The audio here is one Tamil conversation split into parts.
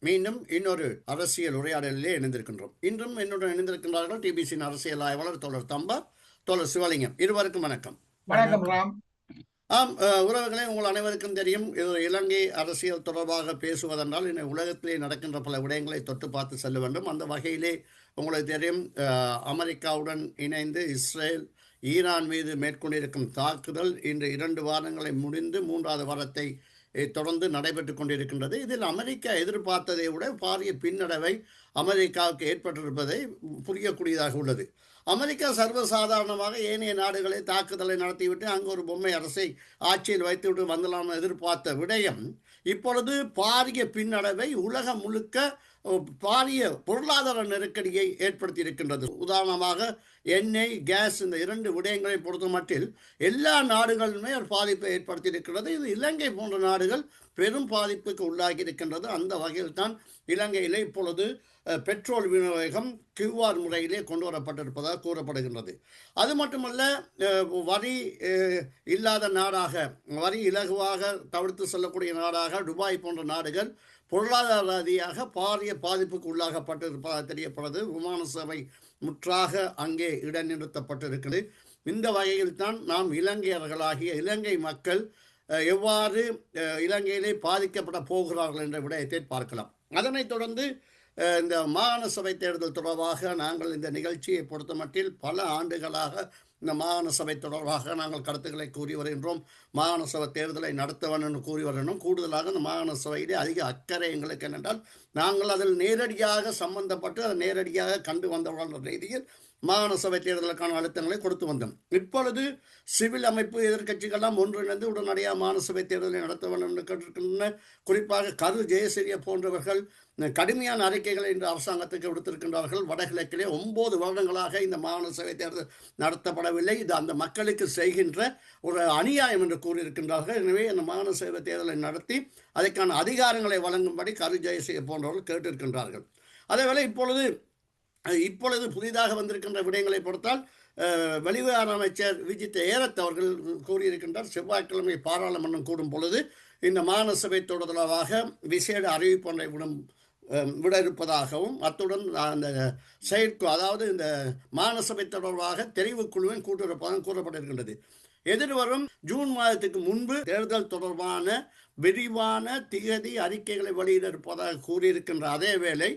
மீண்டும் இன்னொரு அரசியல் உரையாடலிலே இணைந்திருக்கின்றோம். இன்றும் என்னுடன் இணைந்திருக்கின்றார்கள் டிபிசியின் அரசியல் ஆய்வாளர் தோழர் தம்பா, தோழர் சிவலிங்கம். இருவருக்கும் வணக்கம். வணக்கம் ராம். ஆம், உறவுகளே, உங்கள் அனைவருக்கும் தெரியும், இது இலங்கை அரசியல் தொடர்பாக பேசுவதென்றால் இன்னும் உலகத்திலே நடக்கின்ற பல விடயங்களை தொட்டு பார்த்து செல்ல வேண்டும். அந்த வகையிலே உங்களுக்கு தெரியும், அமெரிக்காவுடன் இணைந்து இஸ்ரேல் ஈரான் மீது மேற்கொண்டிருக்கும் தாக்குதல் இன்று 2 வாரங்களை முடிந்து 3வது வாரத்தை தொடர்ந்து நடைபெற்று கொண்டிருக்கின்றது. இதில் அமெரிக்கா எதிர்பார்த்ததை விட பாரிய பின்னடைவை அமெரிக்காவுக்கு ஏற்பட்டிருப்பதை புரியக்கூடியதாக உள்ளது. அமெரிக்கா சர்வசாதாரணமாக ஏனைய நாடுகளை தாக்குதலை நடத்திவிட்டு அங்கு ஒரு பொம்மை அரசை ஆட்சியில் வைத்துவிட்டு வந்துலாம் எதிர்பார்த்த விடயம் இப்பொழுது பாரிய பின்னடைவை உலகம் முழுக்க பாரிய பொருளாதார நெருக்கடியை ஏற்படுத்தி இருக்கின்றது. உதாரணமாக எண்ணெய், கேஸ் இந்த 2 விடயங்களை பொறுத்த மட்டில் எல்லா நாடுகளுமே ஒரு பாதிப்பை ஏற்படுத்தி இருக்கிறது. இது இலங்கை போன்ற நாடுகள் பெரும் பாதிப்புக்கு உள்ளாகி இருக்கின்றது. அந்த வகையில் தான் இலங்கையிலே இப்பொழுது பெட்ரோல் விநியோகம் QR முறையிலே கொண்டு வரப்பட்டிருப்பதாக கூறப்படுகின்றது. அது மட்டுமல்ல, வரி இல்லாத நாடாக, வரி இலகுவாக தவிர்த்து செல்லக்கூடிய நாடாக துபாய் போன்ற நாடுகள் பொருளாதார ரீதியாக பாரிய பாதிப்புக்கு உள்ளாகப்பட்டிருப்பதாக தெரியப்படுது. விமான சேவை முற்றாக அங்கே இடைநிறுத்தப்பட்டிருக்கிறது. இந்த வகையில் தான் நாம் இலங்கையர்களாகிய இலங்கை மக்கள் எவ்வாறு இலங்கையிலே பாதிக்கப்பட போகிறார்கள் என்ற விடயத்தை பார்க்கலாம். அதனைத் தொடர்ந்து இந்த மாகாண சபை தேர்தல் தொடர்பாக நாங்கள் இந்த நிகழ்ச்சியை பொறுத்த மட்டில் பல ஆண்டுகளாக இந்த மாகாண சபை தொடர்பாக நாங்கள் கருத்துக்களை கூறி வருகின்றோம். மாகாண சபை தேர்தலை நடத்த வேண்டும் என்று கூறி வரணும். கூடுதலாக இந்த மாகாண சபையிலே அதிக அக்கறை எங்களுக்கு என்னென்றால், நாங்கள் அதில் நேரடியாக சம்பந்தப்பட்டு அதை நேரடியாக கண்டு வந்தவர்கள் ரீதியில் மாகாண சபை தேர்தலுக்கான அழுத்தங்களை கொடுத்து வந்தோம். இப்பொழுது சிவில் அமைப்பு எதிர்க்கட்சிகள்லாம் ஒன்றிணைந்து உடனடியாக மாகாண சபை தேர்தலை நடத்த வேண்டும் என்று கேட்டிருக்கின்றன. குறிப்பாக கரு ஜெயசூரிய போன்றவர்கள் கடுமையான அறிக்கைகளை இன்று அரசாங்கத்துக்கு விடுத்திருக்கின்றார்கள். வடகிழக்கிலே 9 வருடங்களாக இந்த மாகாண சபை தேர்தல் நடத்தப்படவில்லை, இது அந்த மக்களுக்கு செய்கின்ற ஒரு அநியாயம் என்று கூறியிருக்கின்றார்கள். எனவே இந்த மாகாண சபை தேர்தலை நடத்தி அதற்கான அதிகாரங்களை வழங்கும்படி கரு ஜெயசூரிய போன்றவர்கள் கேட்டிருக்கின்றார்கள். அதேவேளை இப்பொழுது புதிதாக வந்திருக்கின்ற விடயங்களை பொறுத்தால் வெளிவிவகார அமைச்சர் விஜித் ஏரத் அவர்கள் கூறியிருக்கின்றார், செவ்வாய்க்கிழமை பாராளுமன்றம் கூடும் பொழுது இந்த மாகாண சபை தொடர்பாக விசேட அறிவிப்பொன்றை விட இருப்பதாகவும், அத்துடன் அந்த செயற்கை, அதாவது இந்த மாகாண சபை தொடர்பாக தெரிவுக்குழுவின் கூட்டிருப்பதாக கூறப்பட்டிருக்கின்றது. எதிர்வரும் ஜூன் மாதத்துக்கு முன்பு தேர்தல் தொடர்பான விரிவான திகதி அறிக்கைகளை வெளியிட இருப்பதாக கூறியிருக்கின்ற அதே வேளை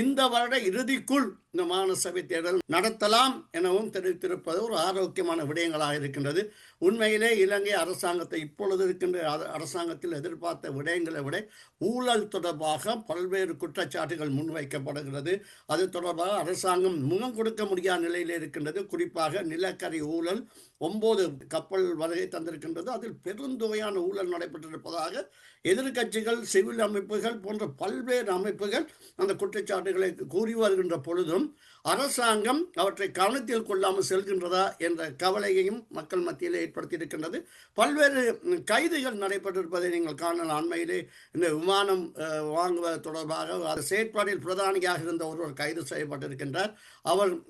இந்த வருட இறுதிக்குள் இந்த மாகாண சபை தேர்தல் நடத்தலாம் எனவும் தெரிவித்திருப்பது ஒரு ஆரோக்கியமான விடயங்களாக இருக்கின்றது. உண்மையிலே இலங்கை அரசாங்கத்தை இப்பொழுது இருக்கின்ற அரசாங்கத்தில் எதிர்பார்த்த விடயங்களை விட ஊழல் தொடர்பாக பல்வேறு குற்றச்சாட்டுகள் முன்வைக்கப்படுகிறது. அது தொடர்பாக அரசாங்கம் முகம் கொடுக்க முடியாத நிலையில் இருக்கின்றது. குறிப்பாக நிலக்கரி ஊழல் 9 கப்பல் வருகை தந்திருக்கின்றது. அதில் பெருந்தொகையான ஊழல் நடைபெற்றிருப்பதாக எதிர்கட்சிகள், சிவில் அமைப்புகள் போன்ற பல்வேறு அமைப்புகள் அந்த குற்றச்சாட்டுகளை கூறி வருகின்ற பொழுதும் அரசாங்கம் அவற்றை கவனத்தில் கொள்ளாமல் செல்கின்றதா என்ற கவலையையும் மக்கள் மத்தியில் ஏற்படுத்தியிருக்கின்றது. பல்வேறு கைதுகள் நடைபெற்றிருப்பதை நீங்கள் காணலாம். அண்மையிலே இந்த விமானம் வாங்குவது தொடர்பாக செயற்பாடில் பிரதானியாக இருந்த ஒருவர் கைது செய்யப்பட்டிருக்கின்றார்.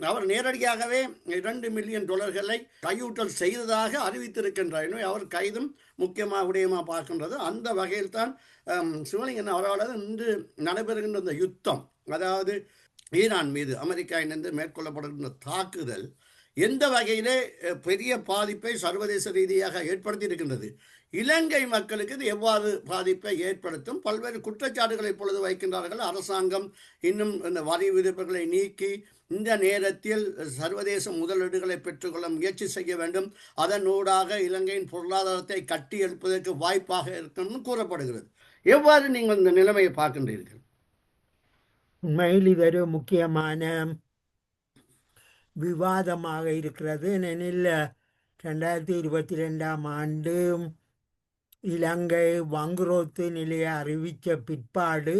அவர் நேரடியாகவே $2 மில்லியன் கையூட்டல் செய்ததாக அறிவித்திருக்கின்றார். எனவே அவர் கைதும் முக்கியமாக விடயமாக பார்க்கின்றது. அந்த வகையில் தான் சிவலிங்கன் அவர்களால் இன்று நடைபெறுகின்ற இந்த யுத்தம், அதாவது ஈரான் மீது அமெரிக்கா இணைந்து மேற்கொள்ளப்படுகின்ற தாக்குதல் எந்த வகையிலே பெரிய பாதிப்பை சர்வதேச ரீதியாக ஏற்படுத்தி இருக்கின்றது, இலங்கை மக்களுக்கு இது எவ்வாறு பாதிப்பை ஏற்படுத்தும், பல்வேறு குற்றச்சாட்டுகளை இப்பொழுது வைக்கின்றார்கள். அரசாங்கம் இன்னும் இந்த வரி விதிப்புகளை நீக்கி இந்த நேரத்தில் சர்வதேச முதலீடுகளை பெற்றுக்கொள்ள முயற்சி செய்ய வேண்டும், அதனூடாக இலங்கையின் பொருளாதாரத்தை கட்டி எழுப்பதற்கு வாய்ப்பாக இருக்கும் கூறப்படுகிறது. எவ்வாறு நீங்கள் இந்த நிலைமையை பார்க்கின்றீர்கள்? உண்மையில் இது ஒரு முக்கியமான விவாதமாக இருக்கிறது. ஏனெனில் 2022ஆம் ஆண்டு இலங்கை வங்குரோத்து நிலையை அறிவித்த பிற்பாடு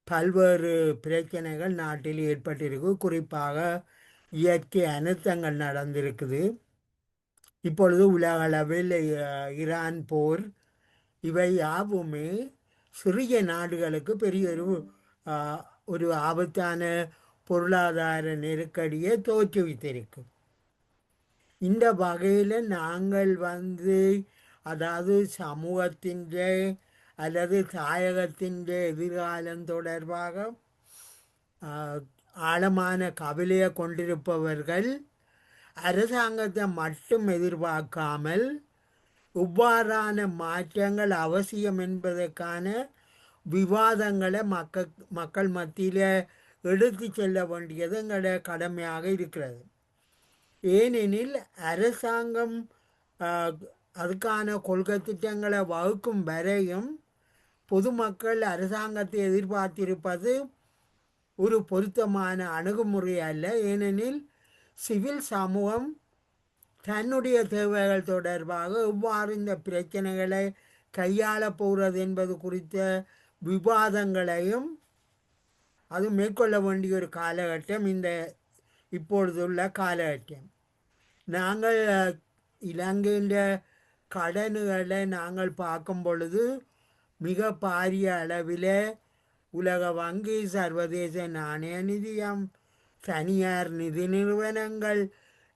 பல்வேறு பிரச்சனைகள் நாட்டில் ஏற்பட்டிருக்கு. குறிப்பாக இயற்கை அனர்த்தங்கள் நடந்திருக்குது. இப்பொழுது உலக அளவில் ஈரான் போர், இவை யாவுமே சிறிய நாடுகளுக்கு பெரிய ஒரு ஆபத்தான பொருளாதார நெருக்கடியை தோற்றுவித்திருக்கு. இந்த வகையில் நாங்கள் அதாவது சமூகத்தின் அல்லது தாயகத்தின் எதிர்காலம் தொடர்பாக ஆஹ், ஆழமான கவலையை கொண்டிருப்பவர்கள் அரசாங்கத்தை மட்டும் எதிர்பார்க்காமல் இவ்வாறான மாற்றங்கள் அவசியம் என்பதற்கான விவாதங்களை மக்கள் மத்தியில் எடுத்து செல்ல வேண்டியது எங்களுடைய கடமையாக இருக்கிறது. ஏனெனில் அரசாங்கம் ஆஹ், அதுக்கான கொள்கை திட்டங்களை வகுக்கும் வரையும் பொதுமக்கள் அரசாங்கத்தை எதிர்பார்த்திருப்பது ஒரு பொருத்தமான அணுகுமுறை அல்ல. ஏனெனில் சிவில் சமூகம் தன்னுடைய தேவைகள் தொடர்பாக எவ்வாறு இந்த பிரச்சனைகளை கையாளப் போகிறது என்பது குறித்த விவாதங்களையும் அது மேற்கொள்ள வேண்டிய ஒரு காலகட்டம் இப்பொழுதுள்ள காலகட்டம். நாங்கள் இலங்கையின் கடன்களை நாங்கள் பார்க்கும் பொழுது மிக பாரிய அளவில் உலக வங்கி, சர்வதேச நாணய நிதியம், தனியார் நிதி நிறுவனங்கள்,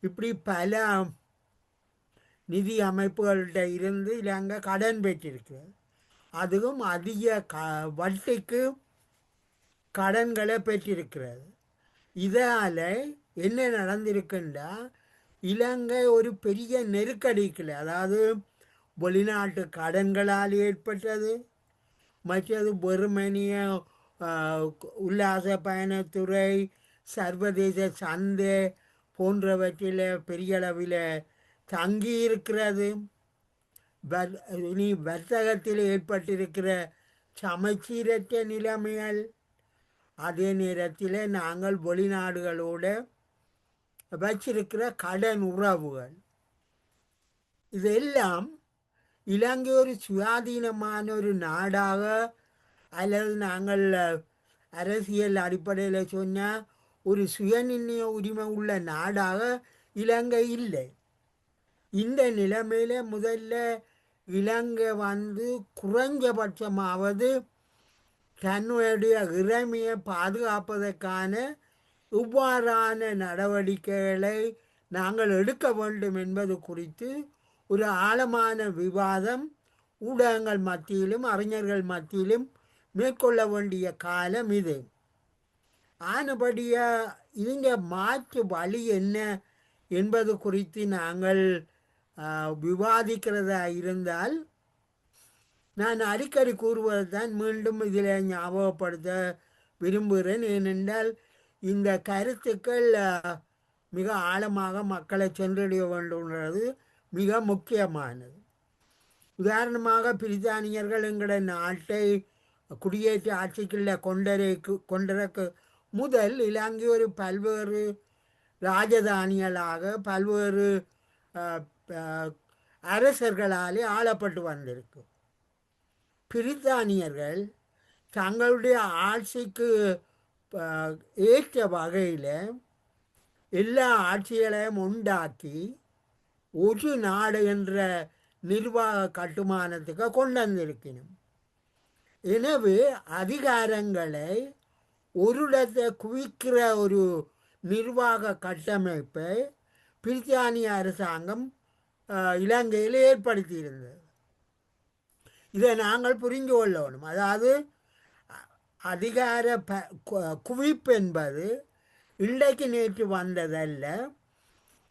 இப்படி பல நிதி அமைப்புகள்கிட்ட இருந்து இலங்கை கடன் பெற்றிருக்கிறது. அதுவும் அதிக வட்டிக்கு கடன்களை பெற்றிருக்கிறது. இதால் என்ன நடந்திருக்குன்னா இலங்கை ஒரு பெரிய நெருக்கடிக்குள்ள, அதாவது வெளிநாட்டு கடன்களால் ஏற்பட்டது, மற்றது வெறுமனிய உல்லாச பயணத்துறை, சர்வதேச சந்தை போன்றவற்றில் பெரிய அளவில் தங்கி இருக்கிறது. இனி வர்த்தகத்தில் ஏற்பட்டிருக்கிற சமச்சீரற்ற நிலைமைகள், அதே நேரத்தில் நாங்கள் வெளிநாடுகளோடு வச்சிருக்கிற கடன் உறவுகள், இதெல்லாம் இலங்கை ஒரு சுயாதீனமான ஒரு நாடாக, அல்லது நாங்கள் அரசியல் அடிப்படையில் சொன்னால் ஒரு சுயநிர்ணய உரிமை உள்ள நாடாக இலங்கை இல்லை. இந்த நிலைமையில் முதல்ல இலங்கை குறைஞ்சபட்சமாவது தன்னுடைய இறைமையை பாதுகாப்பதற்கான இவ்வாறான நடவடிக்கைகளை நாங்கள் எடுக்க வேண்டும் என்பது குறித்து ஒரு ஆழமான விவாதம் ஊடகங்கள் மத்தியிலும் அறிஞர்கள் மத்தியிலும் மேற்கொள்ள வேண்டிய காலம் இது. ஆனபடியாக இந்த மாற்று வழி என்ன என்பது குறித்து நாங்கள் விவாதிக்கிறதா இருந்தால், நான் அடிக்கடி கூறுவது தான் மீண்டும் இதில் ஞாபகப்படுத்த விரும்புகிறேன். ஏனென்றால் இந்த கருத்துக்கள் மிக ஆழமாக மக்களை சென்றடைய வேண்டும்ன்றது மிக முக்கியமானது. உதாரணமாக பிரித்தானியர்கள் எங்களோட நாட்டை குடியேற்ற ஆட்சிக்குள்ள கொண்டதற்கு முதல் இலங்கை ஒரு பல்வேறு ராஜதானிகளாக பல்வேறு அரசர்களாலே ஆளப்பட்டு வந்திருக்கு. பிரித்தானியர்கள் தங்களுடைய ஆட்சிக்கு ஏற்ற வகையில் எல்லா ஆட்சிகளையும் உண்டாக்கி ஒரு நாடு என்ற நிர்வாக கட்டுமானத்துக்கு கொண்டு வந்திருக்கணும். எனவே அதிகாரங்களை ஒரு இடத்தை குவிக்கிற ஒரு நிர்வாக கட்டமைப்பை பிரித்தானிய அரசாங்கம் இலங்கையில் ஏற்படுத்தியிருந்தது. இதை நாங்கள் புரிந்து கொள்ளணும். அதாவது அதிகார குவிப்பு என்பது இன்றைக்கு நேற்று வந்ததல்ல.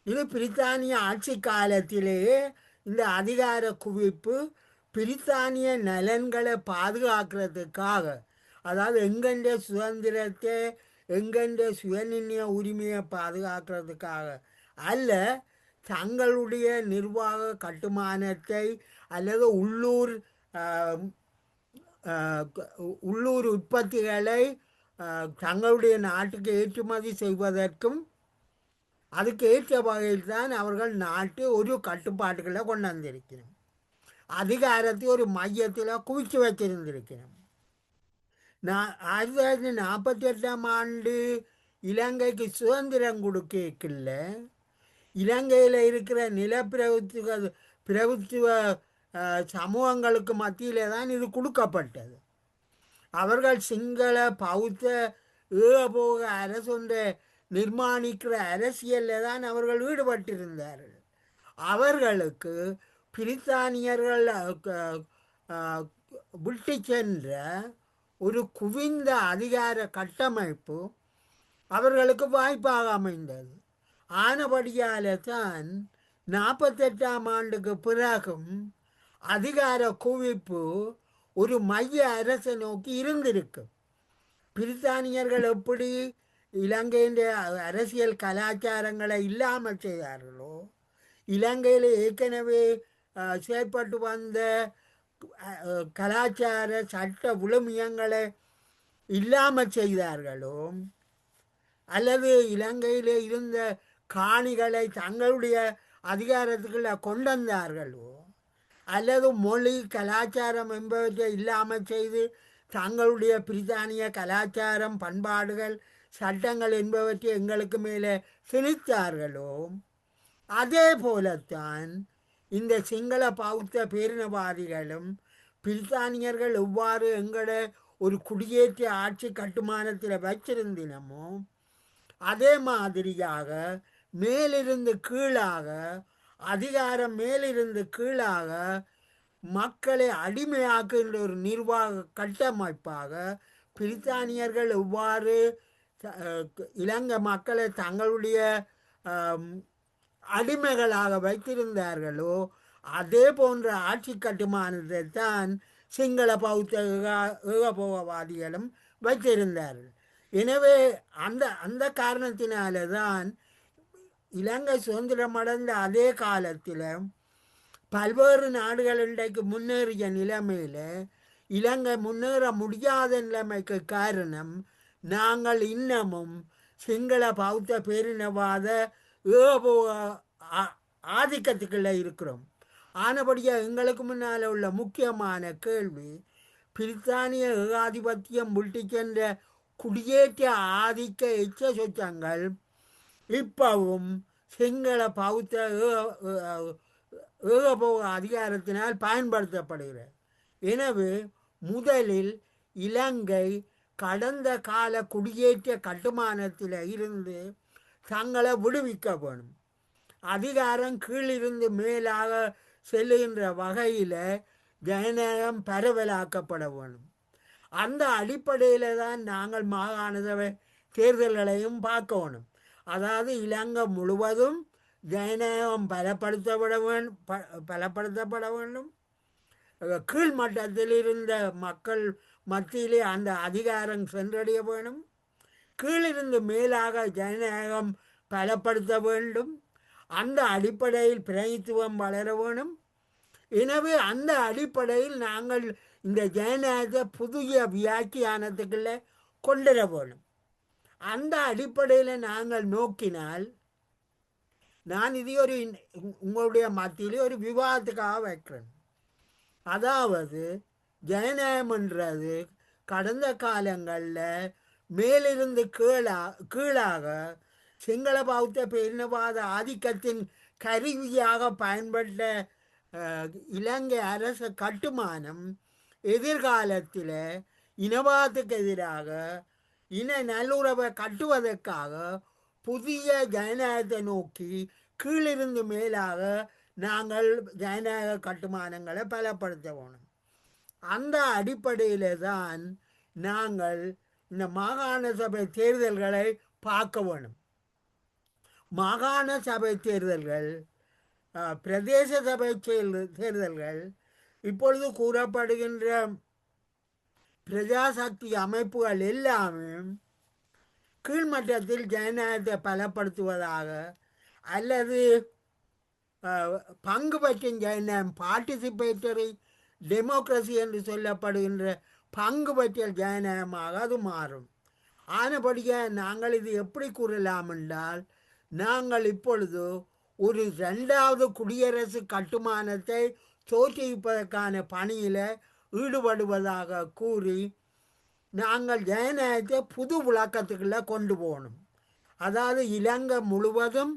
இது பிரித்தானிய ஆட்சி காலத்திலேயே இந்த அதிகார குவிப்பு பிரித்தானிய நலன்களை பாதுகாக்கிறதுக்காக, அதாவது எங்கெண்ட சுதந்திரத்தை எங்கெண்ட சுயநிர்ணய உரிமையை பாதுகாக்கிறதுக்காக அல்ல, தங்களுடைய நிர்வாக கட்டுமானத்தை அல்லது உள்ளூர் உற்பத்திகளை தங்களுடைய நாட்டுக்கு ஏற்றுமதி செய்வதற்கும் அதுக்கு ஏற்ற வகையில் தான் அவர்கள் நாட்டு ஒரு கட்டுப்பாட்டுகளை கொண்டு வந்திருக்கிறோம். அதிகாரத்தை ஒரு மையத்தில் குவிச்சு வச்சிருந்திருக்கிறோம். 1948 இலங்கைக்கு சுதந்திரம் கொடுக்கல, இலங்கையில் இருக்கிற பிரபுத்துவ சமூகங்களுக்கு மத்தியிலே தான் இது கொடுக்கப்பட்டது. அவர்கள் சிங்கள பௌத்த ஏகபோக அரசொன்றை நிர்மாணிக்கிற அரசியலில் தான் அவர்கள் ஈடுபட்டிருந்தார்கள். அவர்களுக்கு பிரித்தானியர்கள் விட்டு சென்ற ஒரு குவிந்த அதிகார கட்டமைப்பு அவர்களுக்கு வாய்ப்பாக அமைந்தது. ஆனபடியால் தான் 48ஆம் ஆண்டுக்கு பிறகும் அதிகார குவிப்பு ஒரு மைய அரசை நோக்கி இருந்திருக்கு. பிரித்தானியர்கள் எப்படி இலங்கையின் அரசியல் கலாச்சாரங்களை இல்லாமல் செய்தார்களோ, இலங்கையில் ஏற்கனவே செயற்பட்டு வந்த கலாச்சார சட்ட விழுமியங்களை இல்லாமல் செய்தார்களோ, அல்லது இலங்கையில் இருந்த காணிகளை தங்களுடைய அதிகாரத்துக்குள்ள கொண்டு வந்தார்களோ, அல்லது மொழி கலாச்சாரம் என்பவற்றை இல்லாமல் செய்து தங்களுடைய பிரித்தானிய கலாச்சாரம் பண்பாடுகள் சட்டங்கள் என்பவற்றை எங்களுக்கு மேலே திணித்தார்களோ, அதே போலத்தான் இந்த சிங்கள பௌத்த பேரினவாதிகளும் பிரித்தானியர்கள் எவ்வாறு எங்களை ஒரு குடியேற்ற ஆட்சி கட்டுமானத்தில் வச்சிருந்தினமோ அதே மாதிரியாக மேலிருந்து கீழாக அதிகாரம் மேலிருந்து கீழாக மக்களை அடிமையாக்குகின்ற ஒரு நிர்வாக கட்டமைப்பாக பிரித்தானியர்கள் எவ்வாறு இலங்கை மக்களை தங்களுடைய அடிமைகளாக வைத்திருந்தார்களோ அதே போன்ற ஆட்சி கட்டுமானத்தை தான் சிங்கள பௌத்த ஏகபோகவாதிகளும் வைத்திருந்தார்கள். எனவே அந்த காரணத்தினால தான் இலங்கை சுதந்திரம் அடைந்த அதே காலத்தில் பல்வேறு நாடுகள் இன்றைக்கு முன்னேறிய நிலைமையில் இலங்கை முன்னேற முடியாத நிலைமைக்கு காரணம் நாங்கள் இன்னமும் சிங்கள பௌத்த பேரினவாத ஏகபோக ஆதிக்கத்துக்குள்ளே இருக்கிறோம். ஆனபடியாக எங்களுக்கு முன்னால் உள்ள முக்கியமான கேள்வி, பிரித்தானிய ஏகாதிபத்தியம் விட்டு சென்ற குடியேற்ற ஆதிக்க எச்ச சொச்சங்கள் இப்பவும் சிங்கள பௌத்த ஏகபோக அதிகாரத்தினால் பயன்படுத்தப்படுகிறது. எனவே முதலில் இலங்கை கடந்த கால குடியேற்ற கட்டுமானத்தில் இருந்து தங்களை விடுவிக்க வேணும். அதிகாரம் கீழிருந்து மேலாக செல்லுகின்ற வகையில் ஜனநாயகம் பரவலாக்கப்பட வேணும். அந்த அடிப்படையில் தான் நாங்கள் மாகாண சபை தேர்தல்களையும் பார்க்கணும். அதாவது இலங்கை முழுவதும் ஜனநாயகம் பலப்படுத்தப்பட வேண்டும். கீழ்மட்டத்தில் இருந்த மக்கள் மத்தியிலே அந்த அதிகாரம் சென்றடைய வேணும். கீழிருந்து மேலாக ஜனநாயகம் பலப்படுத்த வேண்டும். அந்த அடிப்படையில் பிரதித்துவம் வளர வேணும். எனவே அந்த அடிப்படையில் நாங்கள் இந்த ஜனநாயகத்தை புதிய வியாக்கியானத்துக்குள்ளே கொண்டுவர வேணும். அந்த அடிப்படையில் நாங்கள் நோக்கினால், நான் இது ஒரு உங்களுடைய மத்தியிலே ஒரு விவாதத்துக்காக வைக்கிறேன். அதாவது ஜனநாயகம்ன்றது கடந்த காலங்களில் மேலிருந்து கீழாக சிங்கள பௌத்த பேரினவாத ஆதிக்கத்தின் கருவியாக பயன்பட்ட இலங்கை அரச கட்டுமானம் எதிர்காலத்தில் இனவாதத்துக்கு எதிராக இன நல்லுறவை கட்டுவதற்காக புதிய ஜனநாயகத்தை நோக்கி கீழிருந்து மேலாக நாங்கள் ஜனநாயக கட்டுமானங்களை பலப்படுத்த வேணும். அந்த அடிப்படையில் தான் நாங்கள் இந்த மாகாண சபை தேர்தல்களை பார்க்க வேணும். மாகாண சபை தேர்தல்கள், பிரதேச சபை தேர்தல்கள், இப்பொழுது கூறப்படுகின்ற பிரஜாசக்தி அமைப்புகள் எல்லாமே கீழ்மட்டத்தில் ஜனநாயகத்தை பலப்படுத்துவதாக அல்லது பங்கு பற்றும் ஜனநாயகம், பார்ட்டிசிபேட்டரி டெமோக்ரஸி என்று சொல்லப்படுகின்ற பங்கு பற்றல் ஜனநாயகமாக அது மாறும். ஆனபடியாக நாங்கள் இது எப்படி கூறலாம் என்றால், நாங்கள் இப்பொழுது ஒரு 2வது குடியரசு கட்டுமானத்தை தோற்றுவிப்பதற்கான பணியில் ஈடுபடுவதாக கூறி நாங்கள் ஜனநாயகத்தை புது விளக்கத்துக்குள்ளே கொண்டு போகணும். அதாவது இலங்கை முழுவதும்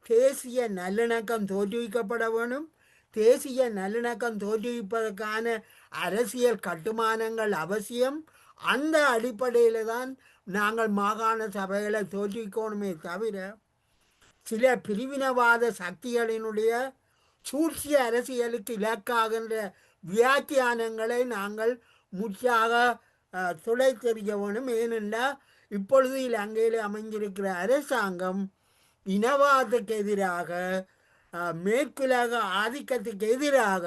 தேசிய நல்லிணக்கம் தோற்றுவிக்கப்பட வேணும். தேசிய நல்லிணக்கம் தோற்றுவிப்பதற்கான அரசியல் கட்டுமானங்கள் அவசியம். அந்த அடிப்படையில் தான் நாங்கள் மாகாண சபைகளை தோற்றுவிக்கணுமே தவிர சில பிரிவினவாத சக்திகளினுடைய சூழ்ச்சி அரசியலுக்கு இலக்காகின்ற வியாக்கியானங்களை நாங்கள் முற்றாக துளை தெரிய வேணும். ஏனென்றால் இப்பொழுது இலங்கையில் அமைஞ்சிருக்கிற அரசாங்கம் இனவாதத்துக்கு எதிராக, மேற்குலக ஆதிக்கத்துக்கு எதிராக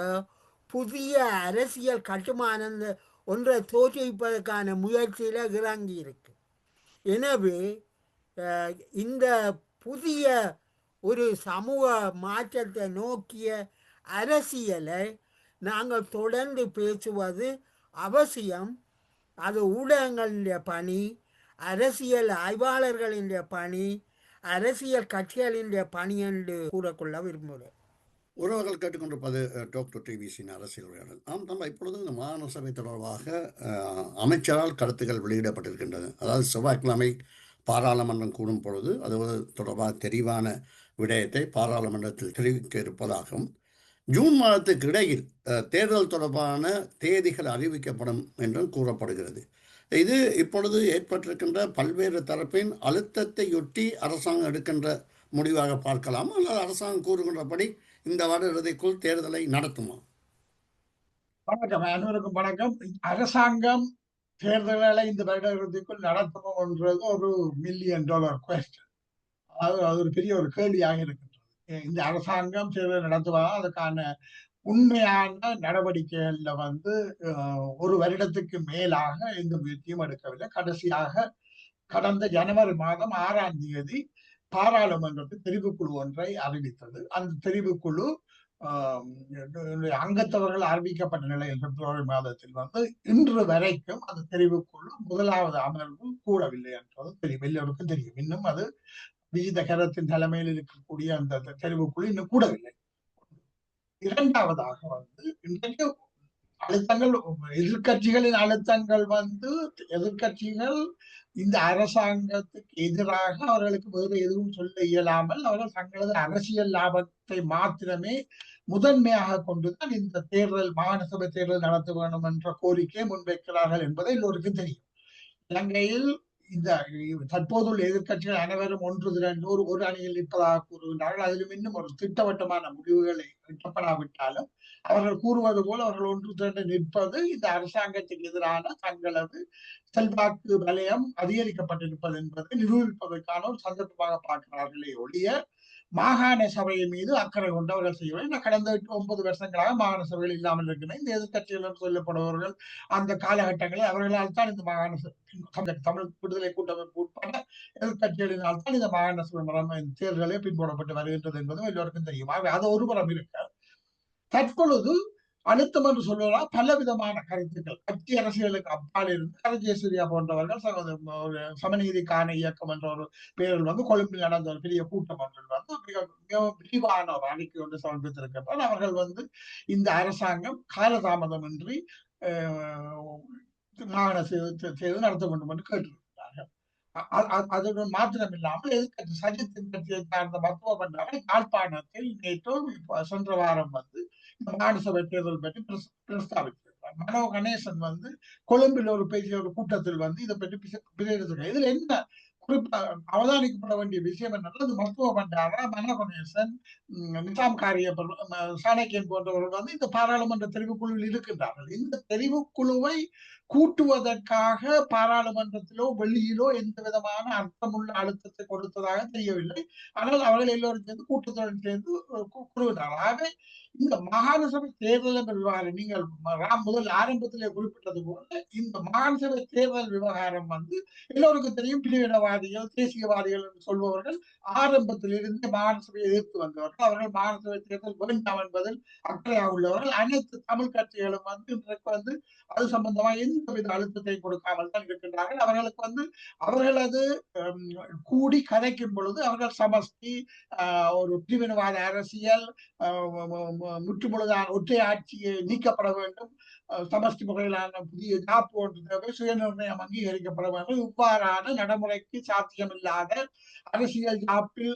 புதிய அரசியல் கட்டுமானம் ஒன்றை தோற்றுவிப்பதற்கான முயற்சியில் இறங்கி இருக்கு. எனவே இந்த புதிய ஒரு சமூக மாற்றத்தை நோக்கிய அரசியலை நாங்கள் தொடர்ந்து பேசுவது அவசியம். அது ஊடகங்களின் பணி, அரசியல் ஆய்வாளர்களின் பணி, அரசியல் கட்சிகளின் பணி என்று கூறக்கொள்ள விரும்புகிறேன். உறவுகள் கேட்டுக்கொண்டிருப்பது டாக் டு டிவிசியின் அரசியல் உரையாடல். நம்ம இப்பொழுது இந்த மாகாண சபை தொடர்பாக அமைச்சரால் கருத்துக்கள் வெளியிடப்பட்டிருக்கின்றன. அதாவது செவ்வாய்க்கிழமை பாராளுமன்றம் கூடும் பொழுது அது தொடர்பாக தெரிவான விடயத்தை பாராளுமன்றத்தில் தெரிவிக்க இருப்பதாகவும், ஜூன் மாதத்துக்கு இடையில் தேர்தல் தொடர்பான தேதிகள் அறிவிக்கப்படும் என்றும் கூறப்படுகிறது. இது இப்பொழுது ஏற்பட்டிருக்கின்ற பல்வேறு தரப்பின் அழுத்தத்தையொட்டி அரசாங்கம் எடுக்கின்ற முடிவாக பார்க்கலாம், அல்லது அரசாங்கம் கூறுகின்றபடி இந்த வருட இறுதிக்குள் தேர்தலை நடத்துமா? வணக்கம், அனைவருக்கும் வணக்கம். அரசாங்கம் தேர்தல்களை இந்த வருட இறுதிக்குள் நடத்தணும்ன்றது ஒரு $1 மில்லியன் கொஸ்டின். அது ஒரு பெரிய ஒரு கேள்வியாக இருக்கின்றது. இந்த அரசாங்கம் தேர்தல் நடத்துவதா அதுக்கான உண்மையான நடவடிக்கைகள்ல ஒரு வருடத்துக்கு மேலாக எந்த முயற்சியும் எடுக்கவில்லை. கடைசியாக கடந்த ஜனவரி மாதம் 6ஆம் தேதி பாராளுமன்றத்தில் தெரிவுக்குழு ஒன்றை அறிவித்தது. அந்த தெரிவுக்குழு அங்கத்தவர்கள் அறிவிக்கப்பட்ட நிலையில் பிப்ரவரி மாதத்தில் இன்று வரைக்கும் அந்த தெரிவுக்குழு முதலாவது அமர்வு கூடவில்லை என்றது தெரியும், எல்லோருக்கும் தெரியும். இன்னும் அது விஜித கரத்தின் தலைமையில் இருக்கக்கூடிய அந்த தெரிவுக்குழு இன்னும் கூடவில்லை. இரண்டாவதாக இன்றைக்கு அழுத்தங்கள், எதிர்கட்சிகளின் அழுத்தங்கள் எதிர்கட்சிகள் இந்த அரசாங்கத்துக்கு எதிராக அவர்களுக்கு வேறு எதுவும் சொல்ல இயலாமல் அவர்கள் தங்களது அரசியல் லாபத்தை மாத்திரமே முதன்மையாக கொண்டுதான் இந்த தேர்தல், மாகாண சபை தேர்தல் நடத்த வேண்டும் என்ற கோரிக்கையை முன்வைக்கிறார்கள் என்பதை எல்லோருக்கும் தெரியும். இலங்கையில் இந்த தற்போதுள்ள எதிர்கட்சிகள் அனைவரும் ஒன்று திரண்டு ஒரு அணியில் நிற்பதாக கூறுகின்றார்கள். அதிலும் இன்னும் ஒரு திட்டவட்டமான முடிவுகளை எட்டப்படாவிட்டாலும் அவர்கள் கூறுவது போல் அவர்கள் ஒன்று திரண்டு நிற்பது இந்த அரசாங்கத்துக்கு எதிரான தங்களது செல்வாக்கு வலயம் அதிகரிக்கப்பட்டிருப்பது என்பதை நிரூபிப்பதற்கான ஒரு சந்தர்ப்பமாக பார்க்கிறார்களே ஒழிய மாகாண சபையின் மீது அக்கறை கொண்டு அவர்கள் செய்யவில்லை. கடந்த 9 வருஷங்களாக மாகாண சபைகள் இல்லாமல் இருக்கின்றன. இந்த எதிர்கட்சிகள் சொல்லப்படுபவர்கள் அந்த காலகட்டங்களில் அவர்களால் தான் இந்த மாகாண தமிழ் விடுதலை கூட்டமைப்பு உட்பட எதிர்கட்சிகளினால் தான் இந்த மாகாண சபை தேர்தலே பின்பற்றப்பட்டு வருகின்றது என்பதும் எல்லோருக்கும் தெரியும். அது ஒருபுறம் இருக்க, தற்பொழுது அழுத்தம் என்று சொல்வதால் பலவிதமான கருத்துக்கள் கட்சி அரசியலுக்கு அப்பால் இருந்து கரஜேஸ்வரியா போன்றவர்கள் சமநீதிக்கான இயக்கம் என்ற ஒரு பெயரில் கொழும்பில் நடந்த ஒரு பெரிய கூட்டம் ஒன்றில் மிக விரிவான ஒரு அறிக்கை ஒன்று சமர்ப்பித்திருக்கிறார். அவர்கள் இந்த அரசாங்கம் காலதாமதமின்றி மாகாண தேர்தல் நடத்த வேண்டும் என்று கேட்டிருக்கிறார்கள். அது மாத்திரம் இல்லாமல் எதிர்கட்சி சஜித்தின் கட்சியை சார்ந்த மருத்துவ பண்டாரை யாழ்ப்பாணத்தில் நேற்று சென்ற வாரம் மாகாண சபை தேர்தல் பற்றி பிரஸ்தாபித்திருக்கிறார். மனோ கணேசன் கொழும்பில் ஒரு பேசிய ஒரு கூட்டத்தில் இதை பற்றி பிரேரித்திருக்கிறார். இதுல என்ன குறிப்பா அவதானிக்கப்பட வேண்டிய விஷயம் என்னன்னா, மருத்துவ பண்டாரா, மனோ கணேசன், நிசாம் காரியப்பர், சாணக்கியன் போன்றவர்கள் இந்த பாராளுமன்ற தெரிவுக்குழுவில் இருக்கின்றார்கள். இந்த தெரிவுக்குழுவை கூட்டுவதற்காக பாராளுமன்றத்திலோ வெளியிலோ எந்த விதமான அர்த்தமுள்ள அழுத்தத்தை கொடுத்ததாக தெரியவில்லை. ஆனால் அவர்கள் எல்லோரும் சேர்ந்து கூட்டத்துடன் சேர்ந்து கூறுகிறார்கள். ஆகவே இந்த மாகாண சபை தேர்தல் என்ற விவகாரம் நீங்கள் முதல் ஆரம்பத்திலே குறிப்பிட்டது போல இந்த மாகாண சபை தேர்தல் விவகாரம் எல்லோருக்கும் தெரியும். பிரிவினவாதிகள், தேசியவாதிகள் என்று சொல்பவர்கள் ஆரம்பத்திலிருந்து மாகாண சபையை எதிர்த்து வந்தவர்கள். அவர்கள் மாகாண சபை தேர்தல் வேண்டாம் என்பதில் அக்கறையாக உள்ளவர்கள். அனைத்து தமிழ் கட்சிகளும் இன்றைக்கு அது சம்பந்தமாக எந்தவித அழுத்தத்தை கொடுக்காமல் தான் இருக்கின்றார்கள். அவர்களுக்கு அவர்களது கூடி கதைக்கும் பொழுது அவர்கள் சமஷ்டி, ஒரு பிரிவினவாத அரசியல், முற்றுமுழுதான ஒற்றை ஆட்சியை நீக்கப்பட வேண்டும், சமஷ்டி முறையிலான புதிய ஜாப்பு ஒன்று தேவை, சுயநிர்ணயம் அங்கீகரிக்கப்பட வேண்டும், இவ்வாறான நடைமுறைக்கு சாத்தியமில்லாத அரசியல் ஜாப்பில்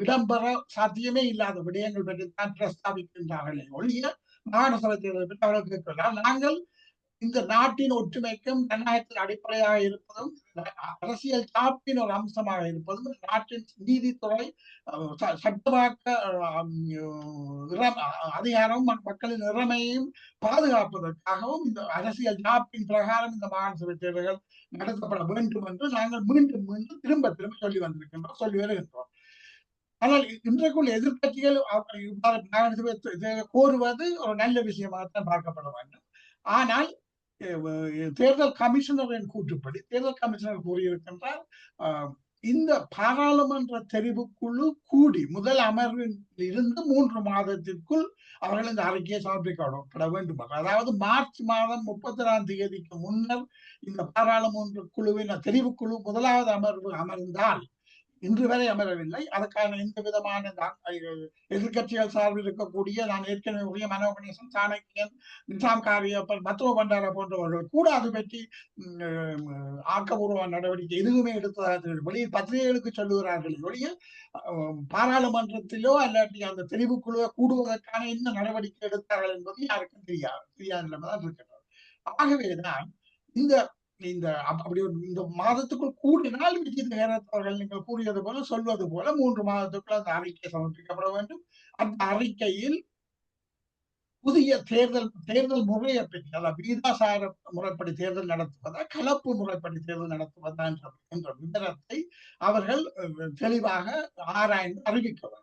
இடம்பெற சாத்தியமே இல்லாத விடயங்கள் பற்றி தான் பிரஸ்தாபிக்கின்றார்களே ஒழிய மாகாண சபை தேர்தல் பற்றி அவர்கள் கேட்கிறார். நாங்கள் இந்த நாட்டின் ஒற்றுமைக்கும் ஜனநாயகத்தின் அடிப்படையாக இருப்பதும் அரசியல் சாப்பின் ஒரு அம்சமாக இருப்பதும் நாட்டின் நீதித்துறை சட்டமாக்க அதிகாரம் மக்களின் இறமையையும் பாதுகாப்பதற்காகவும் இந்த அரசியல் சாப்பின் பிரகாரம் இந்த மாகாண சபை தேர்தல்கள் நடத்தப்பட வேண்டும் என்று நாங்கள் மீண்டும் மீண்டும் திரும்ப திரும்ப சொல்லி வந்திருக்கின்றோம், சொல்லி வருகின்றோம். ஆனால் இன்றைக்குள்ள எதிர்கட்சிகள் கோருவது ஒரு நல்ல விஷயமாகத்தான் பார்க்கப்பட வேண்டும். ஆனால் தேர்தல் கமிஷனரின் கூற்றுப்படி தேர்தல் கமிஷனர் கூறியிருக்கின்றார், இந்த பாராளுமன்ற தெரிவுக்குழு கூடி முதல் அமர்வில் இருந்து 3 மாதத்திற்குள் அவர்கள் இந்த அறிக்கையை சமர்ப்பிக்கப்பட வேண்டும். அதாவது மார்ச் மாதம் 31ஆம் தேதிக்கு முன்னர் இந்த பாராளுமன்ற குழுவின் தெரிவுக்குழு முதலாவது அமர்வு அமர்ந்தால், இன்று வரை அமரவில்லை, அதற்கான எந்த விதமான எதிர்கட்சிகள் சார்பில் இருக்கக்கூடிய நான் ஏற்கனவே உரிய மனோகணேசன், சாணக்கியன், நிசாம் காரியப்பன், மத்துவ பண்டார போன்றவர்கள் கூட அது பற்றி ஆக்கபூர்வ நடவடிக்கை எதுவுமே எடுத்ததாக வெளியே பத்திரிகைகளுக்கு சொல்லுகிறார்கள் ஒழிய பாராளுமன்றத்திலோ அல்லாட்டி அந்த தெரிவுக்குழுவை கூடுவதற்கான என்ன நடவடிக்கை எடுத்தார்கள் என்பது யாருக்கும் தெரியாத நிலைமைதான் இருக்கிறது. ஆகவேதான் இந்த அப்படி இந்த மாதத்துக்குள் கூடினால் விஜய் ஹேரத் அவர்கள் நீங்கள் கூறியது போல சொல்வது போல 3 மாதத்துக்குள் அந்த அறிக்கை சமர்ப்பிக்கப்பட வேண்டும். அந்த அறிக்கையில் புதிய தேர்தல் முறையை பற்றி, அதாவது வீதாசார முறைப்படி தேர்தல் நடத்துவதா கலப்பு முறைப்படி தேர்தல் நடத்துவதா என்ற விவரத்தை அவர்கள் தெளிவாக ஆராய்ந்து அறிவிக்க வேண்டும்.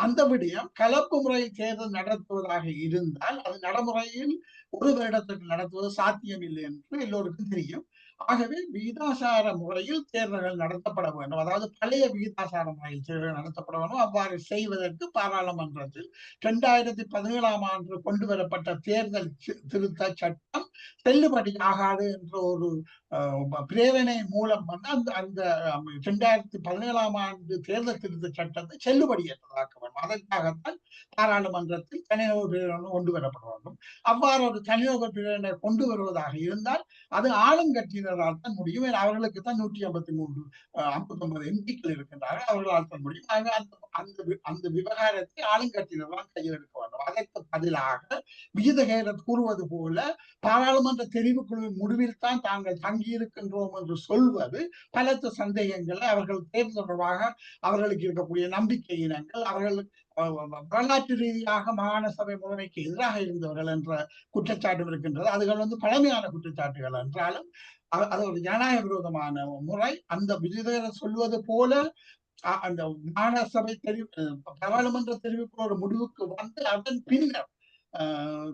அந்த விடயம் கலப்பு முறை தேர்தல் நடத்துவதாக இருந்தால் அது நடைமுறையில் ஒரு வருடத்திற்கு நடத்துவது சாத்தியம் இல்லை என்று எல்லோருக்கும் தெரியும். ஆகவே வீதாசார முறையில் தேர்தல்கள் நடத்தப்பட வேண்டும், அதாவது பழைய வீதாசார முறையில் தேர்தல் நடத்தப்பட வேண்டும். அவ்வாறு செய்வதற்கு பாராளுமன்றத்தில் 2017ஆம் ஆண்டு கொண்டு வரப்பட்ட தேர்தல் திருத்த சட்டம் செல்லுபடி ஆகாது என்ற ஒரு பிரேரணை மூலம் வந்து அந்த 2017ஆம் ஆண்டு தேர்தல் திருத்த சட்டத்தை செல்லுபடியற்றதாக்க வேண்டும். அதற்காகத்தான் பாராளுமன்றத்தில் தனிநபர் பிரேரணை கொண்டு வரப்பட வேண்டும். அவ்வாறு ஒரு தனிநபர் பிரேரணை கொண்டு வருவதாக இருந்தால் அது ஆளுங்கட்சியினரால் தான் முடியும். அவர்களுக்கு தான் 153 எம்பிக்கள் இருக்கின்றார்கள், அவர்களால் தான் முடியும். அந்த விவகாரத்தை ஆளுங்கட்சியினரால் கையில் எடுக்க வேண்டும். அதற்கு பதிலாக விஜயஹேரத் கூறுவது போல பாராளுமன்ற தெரிவுக்குழுவின் முடிவில் தான் தாங்கள் தங்கியிருக்கின்றோம் என்று சொல்வது பலத்த சந்தேகங்களை அவர்கள் தேர்தல் தொடர்பாக அவர்களுக்கு இருக்கக்கூடிய நம்பிக்கை இனங்கள், அவர்கள் வரலாற்று ரீதியாக மாகாண சபை முறைமைக்கு எதிராக இருந்தவர்கள் என்ற குற்றச்சாட்டு இருக்கின்றது. அதுகள் வந்து பழமையான குற்றச்சாட்டுகள் என்றாலும் அது ஒரு ஜனநாயக விரோதமான முறை. அந்த விஜயஹேரத் சொல்வது போல அந்த மாகாண சபை பாராளுமன்ற தெரிவுக்குழு ஒரு முடிவுக்கு வந்து அதன் பின்னர்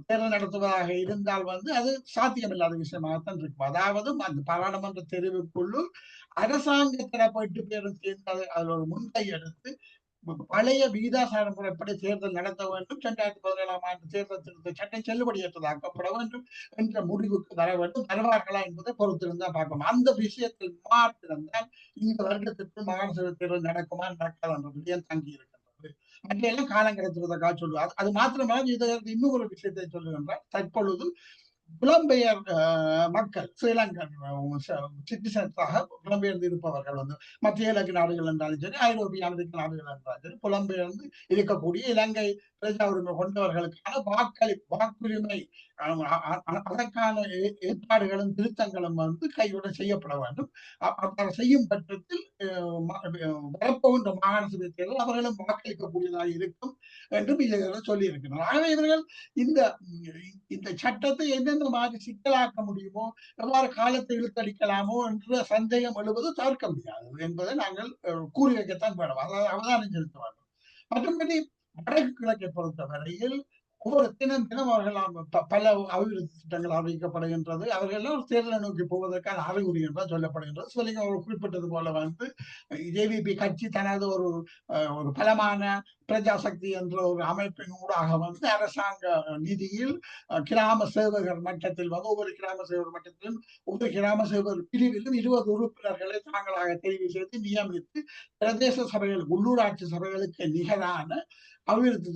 தேர்தல் நடத்துவதாக இருந்தால் வந்து அது சாத்தியமில்லாத விஷயமாகத்தான் இருக்கும். அதாவது அந்த பாராளுமன்ற தெரிவுக்குழு அரசாங்க தரப்பு 8 பேரும் சேர்ந்து அதில் ஒரு முன்கை எடுத்து பழைய வீதாசார முறைப்படி தேர்தல் நடத்த வேண்டும், 2017ஆம் ஆண்டு தேர்தல் திருத்த சட்டம் செல்லுபடியற்றதாக்கப்பட வேண்டும் என்ற முடிவுக்கு வர வேண்டும். வருவார்களா என்பதை பொறுத்திருந்தா பார்க்கணும். அந்த விஷயத்தில் மாத்திரம்தான் இந்த வருடத்திற்கு மாகாண சபை தேர்தல் நடக்குமா நடக்காது என்ற விடயம் தங்கி இருக்கின்றது. மற்றையெல்லாம் காலம் கிடைத்துவதற்காக சொல்லுவார். அது மாத்திரமாக இதற்கு இன்னும் ஒரு விஷயத்தை சொல்லுகின்றார். தற்பொழுது புலம்பெயர் மக்கள், ஸ்ரீலங்கன் சிட்டிசன்ஸாக புலம்பெயர்ந்து இருப்பவர்கள் வந்து மத்திய இலக்கு நாடுகள் என்றாலும் சரி, ஐரோப்பிய அமெரிக்க நாடுகள் என்றாலும் சரி, புலம்பெயர்ந்து இருக்கக்கூடிய இலங்கை பிரஜா உரிமை கொண்டவர்களுக்கான வாக்குரிமை அதற்கான ஏற்பாடுகளும் திருத்தங்களும் வந்து கையுடன் செய்யப்பட வேண்டும். அவ்வாறு செய்யும் பட்சத்தில் வரப்போகின்ற மாகாண சபை தேர்தல் அவர்களும் வாக்களிக்கக்கூடியதாக இருக்கும் என்றும் இதை சொல்லி இருக்கிறார். ஆகவே இவர்கள் இந்த சட்டத்தை எந்தெந்த மாதிரி சிக்கலாக்க முடியுமோ, எவ்வாறு காலத்தை இழுத்தடிக்கலாமோ என்ற சந்தேகம் எழுவது தவிர்க்க முடியாது என்பதை நாங்கள் கூறி வைக்கத்தான் வேணும், அதாவது அவதானம் செலுத்த வேண்டும். மற்றபடி வடக்கு கிழக்கை பொறுத்தவரையில் ஒவ்வொரு தினம் அவர்கள் பல அபிவிருத்தி திட்டங்கள் அறிவிக்கப்படுகின்றது. அவர்கள் எல்லாம் தேர்தலை நோக்கி போவதற்கான அறிகுறி என்றால் சொல்லப்படுகின்றது. சொல்லிங்க அவர் குறிப்பிட்டது போல வந்து ஜேவிபி கட்சி தனது ஒரு பலமான பிரஜாசக்தி என்ற ஒரு அமைப்பின் ஊடாக வந்து அரசாங்க நிதியில் கிராம சேவகர் மட்டத்தில் வந்து ஒவ்வொரு கிராம சேவகர் மட்டத்திலும் ஒவ்வொரு கிராம சேவகர் பிரிவிலும் 20 உறுப்பினர்களை தாங்களாக தெரிவு செய்து நியமித்து பிரதேச சபைகளுக்கு, உள்ளூராட்சி சபைகளுக்கு நிகரான அபிவிருத்தி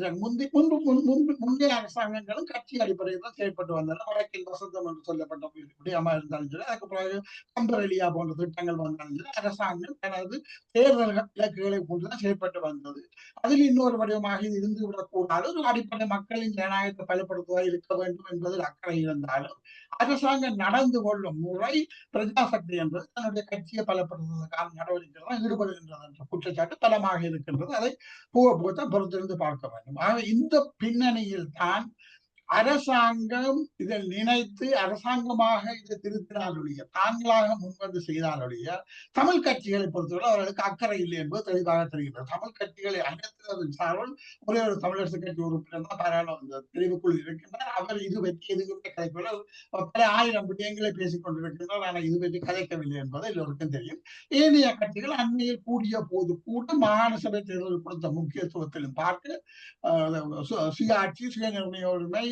முந்தைய அரசாங்கங்களும் கட்சி அடிப்படையில் தான் செயல்பட்டு வந்தன. வடக்கில் வசந்தம் என்று சொல்லப்பட்ட விடயமா இருந்தாலும் சரி, அதுக்கு பிறகு கம்பரெலியா போன்ற திட்டங்கள் வந்தாலும் சரி, அரசாங்கம் தனது தேர்தல் இலக்குகளை கொண்டுதான் செயல்பட்டு வந்தது. அதில் இன்னொரு இன்னொரு வடிவமாக இது இருந்து விடக்கூடாது. ஒரு அடிப்படை மக்களின் ஜனநாயகத்தை பலப்படுத்துவதாக இருக்க வேண்டும் என்பதில் அக்கறை இருந்தாலும் அரசாங்கம் நடந்து கொள்ளும் முறை பிரஜாசக்தி என்பது தன்னுடைய கட்சியை பலப்படுத்துவதற்கான நடவடிக்கைகள் ஈடுபடுகின்றது என்ற குற்றச்சாட்டு பலமாக இருக்கின்றது. அதை பொறுத்திருந்து பார்க்க வேண்டும். ஆக இந்த பின்னணியில் தான் அரசாங்கம் இதை நினைத்து அரசாங்கமாக இதை திருத்தினாலுடைய தாங்களாக முன்வந்து செய்தாலுடைய தமிழ் கட்சிகளை பொறுத்தவரை அவர்களுக்கு அக்கறை இல்லை என்பது தெளிவாக தெரிகிறது. தமிழ் கட்சிகளை அனைத்து சார்பில் ஒரே ஒரு தமிழரசு கட்சி உறுப்பினர் தான் பாராளுமன்ற தெரிவுக்குள் இருக்கின்றார். அவர் இது பற்றி எதுவுமே கதைக்கவில்லை. பல ஆயிரம் விடயங்களை பேசிக் கொண்டிருக்கின்றார். ஆனால் இது பற்றி கதைக்கவில்லை என்பது எல்லோருக்கும் தெரியும். ஏனைய கட்சிகள் அண்மையில் கூடிய போது கூட மாகாண சபை தேர்தல் கொடுத்த முக்கியத்துவத்திலும் பார்க்க சுயாட்சி, சுயநிர்ணய உரிமை,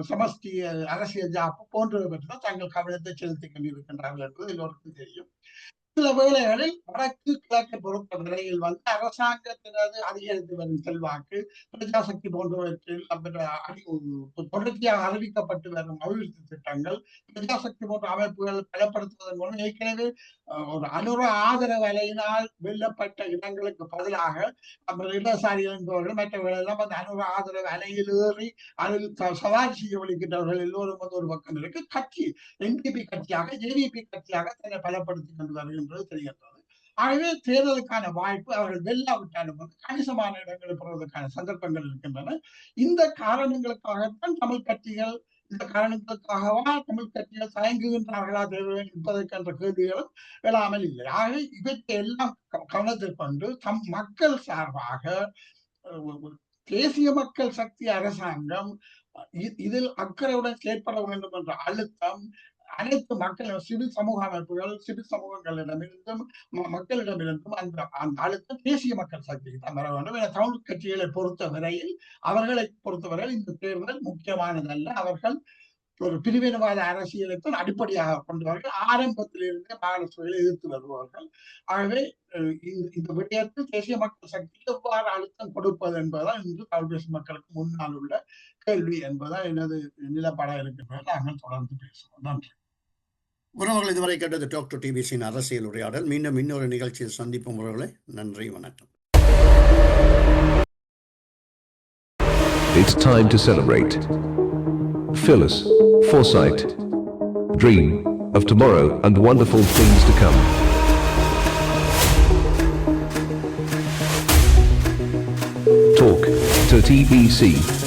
சமஷ்டி அரசியல் ஜாப்பு போன்றவை பற்றி தங்கள் கவனத்தை செலுத்திக் கொண்டிருக்கின்றார்கள் என்பது எல்லோருக்கும் தெரியும். சில வேளைகளில் வடக்கு கிழக்கை பொறுத்த வரையில் அரசாங்கத்தினது அதிகரித்து வரும் செல்வாக்கு, பிரஜாசக்தி போன்றவற்றில் தொடர்ச்சியாக அறிவிக்கப்பட்டு வரும் அபிவிருத்தி திட்டங்கள், பிரஜாசக்தி போன்ற அமைப்புகள் பலப்படுத்துவதன் மூலம் ஏற்கனவே ஒரு அனுர ஆதரவு அலையினால் வெல்லப்பட்ட இடங்களுக்கு பதிலாக இடதுசாரிகள் என்பவர்கள் மற்றவர்களெல்லாம் அந்த அனுர ஆதரவு அலையில் ஏறி அதில் சவால் செய்ய விழிக்கின்றவர்கள் எல்லோரும் ஒரு பக்கம் இருக்கு. கட்சி NPP கட்சியாக, JVP கட்சியாக தன்னை பலப்படுத்திக் கொண்டு வருகின்றது தெரிகின்றது. ஆகவே தேர்தலுக்கான வாய்ப்பு அவர்கள் வெல்லாவிட்டாலும் கணிசமான இடங்களை பெறுவதற்கான சந்தர்ப்பங்கள் இருக்கின்றன. இந்த காரணங்களுக்காகத்தான் தமிழ் கட்சிகள், இந்த காரணங்களுக்காகவா தமிழ் கட்சிகள் தயங்குகின்றார்களா தேர்தலை நிற்பதற்கென்ற கேள்விகளும் வெல்லாமல் இல்லை. ஆகவே இவற்றை எல்லாம் கவனத்தில் கொண்டு தம் மக்கள் சார்பாக தேசிய மக்கள் சக்தி அரசாங்கம் இதில் அக்கறையுடன் செயற்பட வேண்டும் என்ற அழுத்தம் அனைத்து மக்கள், சிவில் சமூக அமைப்புகள், சிவில் சமூகங்களிடமிருந்தும் மக்களிடமிருந்தும் அந்த அழுத்தம் தேசிய மக்கள் சக்திக்கு தான் வர வேண்டும். என தமிழ் கட்சிகளை பொறுத்தவரையில் அவர்களை பொறுத்தவரையில் இந்த தேர்தல் முக்கியமானதல்ல. அவர்கள் ஒரு பிரிவினவாத அரசியலைத்தான் அடிப்படையாக கொண்டவர்கள். ஆரம்பத்திலிருந்தே மாகாண எதிர்த்து வருபவர்கள். ஆகவே இந்த விடயத்தில் தேசிய மக்கள் சக்தி எவ்வாறு அழுத்தம் கொடுப்பது என்பதுதான் இன்று தமிழ் தேசிய மக்களுக்கு முன்னால் உள்ள கேள்வி என்பதுதான் எனது நிலப்பாடாக இருக்கின்றது. நாங்கள் தொடர்ந்து பேசுவோம். நன்றி. உறவுகள் இதுவரை கேட்டது டாக் டு டிபிசியின் அரசியல் உரையாடல். மீண்டும் இன்னொரு நிகழ்ச்சியில் சந்திப்போம் உறவுகளை. நன்றி, வணக்கம். It's time to celebrate. Phyllis, foresight, dream of tomorrow and wonderful things to come. Talk to TBC.